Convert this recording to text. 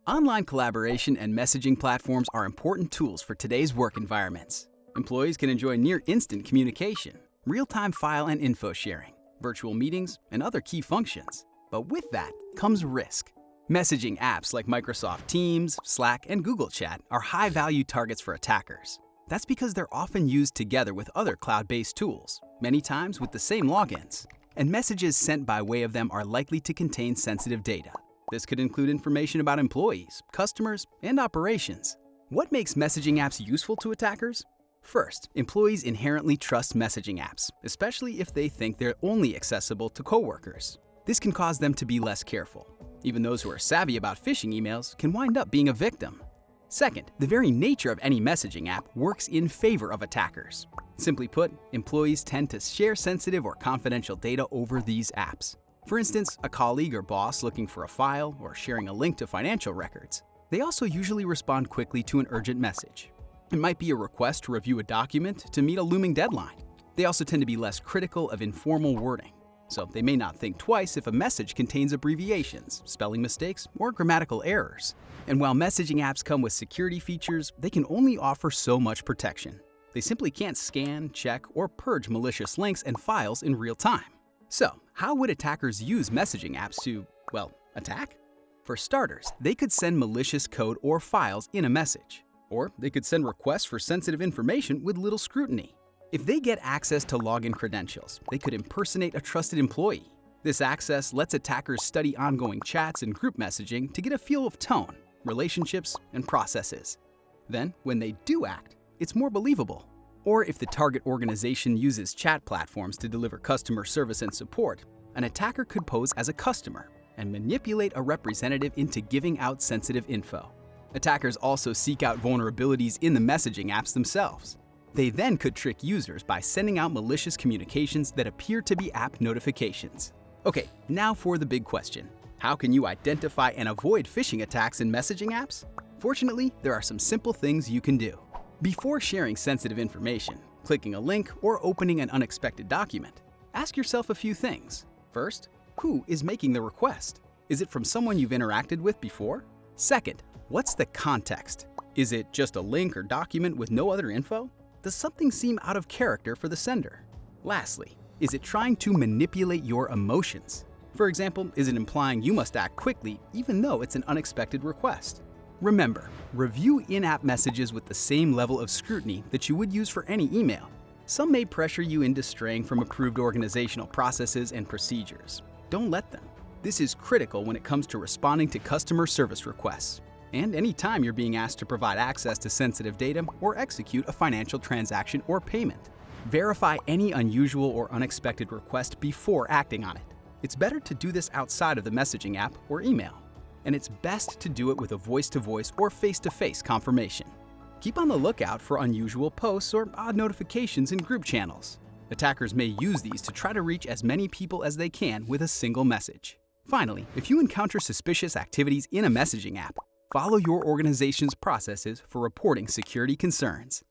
Online collaboration and messaging platforms are important tools for today's work environments. Employees can enjoy near-instant communication, real-time file and info sharing, virtual meetings, and other key functions. But with that comes risk. Messaging apps like Microsoft Teams, Slack, and Google Chat are high-value targets for attackers. That's because they're often used together with other cloud-based tools, many times with the same logins. And messages sent by way of them are likely to contain sensitive data. This could include information about employees, customers, and operations. What makes messaging apps useful to attackers? First, employees inherently trust messaging apps, especially if they think they're only accessible to coworkers. This can cause them to be less careful. Even those who are savvy about phishing emails can wind up being a victim. Second, the very nature of any messaging app works in favor of attackers. Simply put, employees tend to share sensitive or confidential data over these apps. For instance, a colleague or boss looking for a file or sharing a link to financial records. They also usually respond quickly to an urgent message. It might be a request to review a document to meet a looming deadline. They also tend to be less critical of informal wording, so they may not think twice if a message contains abbreviations, spelling mistakes, or grammatical errors. And while messaging apps come with security features, they can only offer so much protection. They simply can't scan, check, or purge malicious links and files in real time. So, how would attackers use messaging apps to, well, attack? For starters, they could send malicious code or files in a message. Or they could send requests for sensitive information with little scrutiny. If they get access to login credentials, they could impersonate a trusted employee. This access lets attackers study ongoing chats and group messaging to get a feel of tone, relationships, and processes. Then, when they do act, it's more believable. Or if the target organization uses chat platforms to deliver customer service and support, an attacker could pose as a customer and manipulate a representative into giving out sensitive info. Attackers also seek out vulnerabilities in the messaging apps themselves. They then could trick users by sending out malicious communications that appear to be app notifications. Okay, now for the big question. How can you identify and avoid phishing attacks in messaging apps? Fortunately, there are some simple things you can do. Before sharing sensitive information, clicking a link, or opening an unexpected document, ask yourself a few things. First, who is making the request? Is it from someone you've interacted with before? Second, what's the context? Is it just a link or document with no other info? Does something seem out of character for the sender? Lastly, is it trying to manipulate your emotions? For example, is it implying you must act quickly even though it's an unexpected request? Remember, review in-app messages with the same level of scrutiny that you would use for any email. Some may pressure you into straying from approved organizational processes and procedures. Don't let them. This is critical when it comes to responding to customer service requests, and anytime you're being asked to provide access to sensitive data or execute a financial transaction or payment. Verify any unusual or unexpected request before acting on it. It's better to do this outside of the messaging app or email. And it's best to do it with a voice-to-voice or face-to-face confirmation. Keep on the lookout for unusual posts or odd notifications in group channels. Attackers may use these to try to reach as many people as they can with a single message. Finally, if you encounter suspicious activities in a messaging app, follow your organization's processes for reporting security concerns.